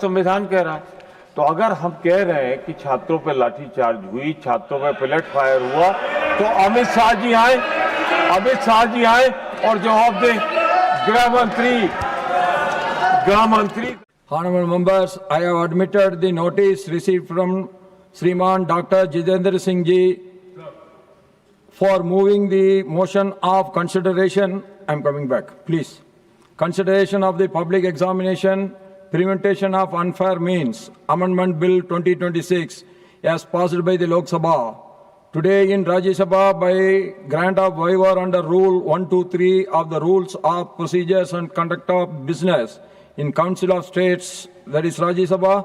संविधान कह रहा है। तो अगर हम कह रहे हैं कि छात्रों पे लाठीचार्ज हुई, छात्रों पे बुलेट फायर हुआ, तो अमित शाह जी आए और जवाब दें। गृह मंत्री। Honorable members, I have admitted the notice received from Sriman Dr. Jitendra Singh ji for moving the motion of consideration. I am coming back, please. Consideration of the public examination, prevention of unfair means, Amendment Bill 2026 as passed by the Lok Sabha. Today in Rajya Sabha by grant of waiver under Rule 123 of the Rules of Procedures and Conduct of Business in Council of States, that is Rajya Sabha.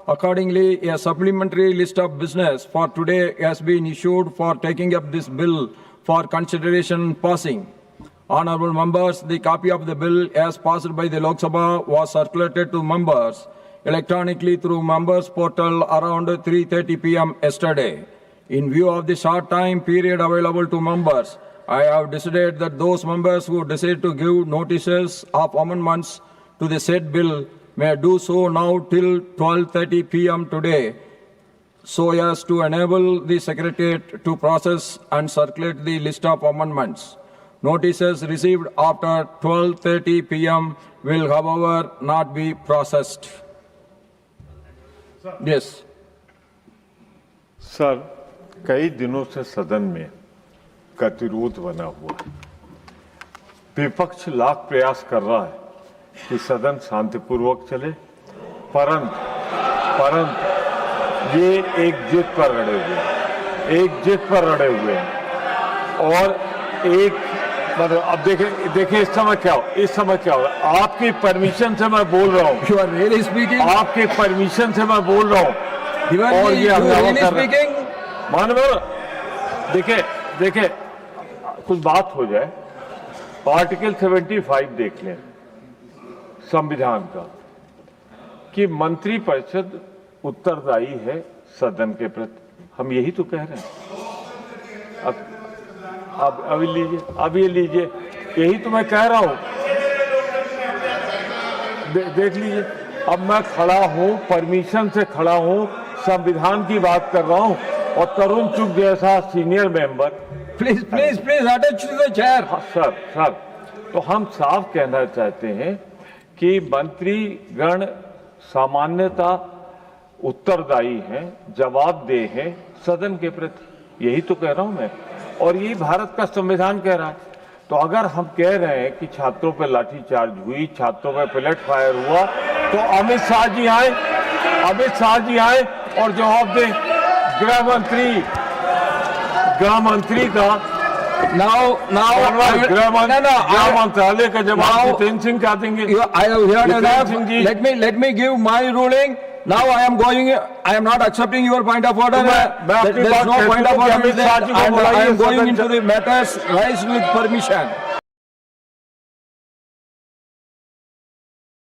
Accordingly, a supplementary list of business for today has been issued for taking up this bill for consideration and passing. Honorable members, the copy of the bill as passed by the Lok Sabha was circulated to members electronically through members portal around 3:30 p.m. yesterday. In view of the short time period available to members, I have decided that those members who decide to give notices of amendments to the said bill may do so now till 12:30 p.m. today, so as to enable the Secretariat to process and circulate the list of amendments. Notices received after 12:30 p.m. will, however, not be processed. Yes. Sir, कई दिनों से सदन में गतिरोध बना हुआ है। विपक्ष लाख प्रयास कर रहा है कि सदन शांतिपूर्वक चले, परंतु ये एक जिद पर अड़े हुए हैं और एक मतलब अब देखिए इस समय क्या हो रहा है। आपकी परमिशन से मैं बोल रहा हूँ। You are really speaking? आपके परमिशन से मैं बोल रहा हूँ और ये हंगामा कर रहे हैं। मानव देखिए कुछ बात हो जाए। आर्टिकल 75 देख लें संविधान का कि मंत्रिपरिषद उत्तरदायी है सदन के प्रति। हम यही तो कह रहे हैं। अब ये लीजिए यही तो मैं कह रहा हूं। देख लीजिए, अब मैं खड़ा हूं, परमिशन से खड़ा हूं, संविधान की बात कर रहा हूं और तरुण चुग जैसा senior member Please attach to the chair. Sir, तो हम साफ कहना चाहते हैं कि मंत्रीगण सामान्यता उत्तरदायी हैं, जवाबदेह हैं सदन के प्रति। यही तो कह रहा हूं मैं और यही भारत का संविधान कह रहा है। तो अगर हम कह रहे हैं कि छात्रों पर लाठीचार्ज हुई, छात्रों पर बुलेट फायर हुआ, तो अमित शाह जी आए और जवाब दें। गृह मंत्री का गृह मंत्रालय का जवाब जितेंद्र सिंह क्या देंगे? Let me give my ruling. Now I am not accepting your point of order. There is no point of order, and I am going into the matters raised with permission.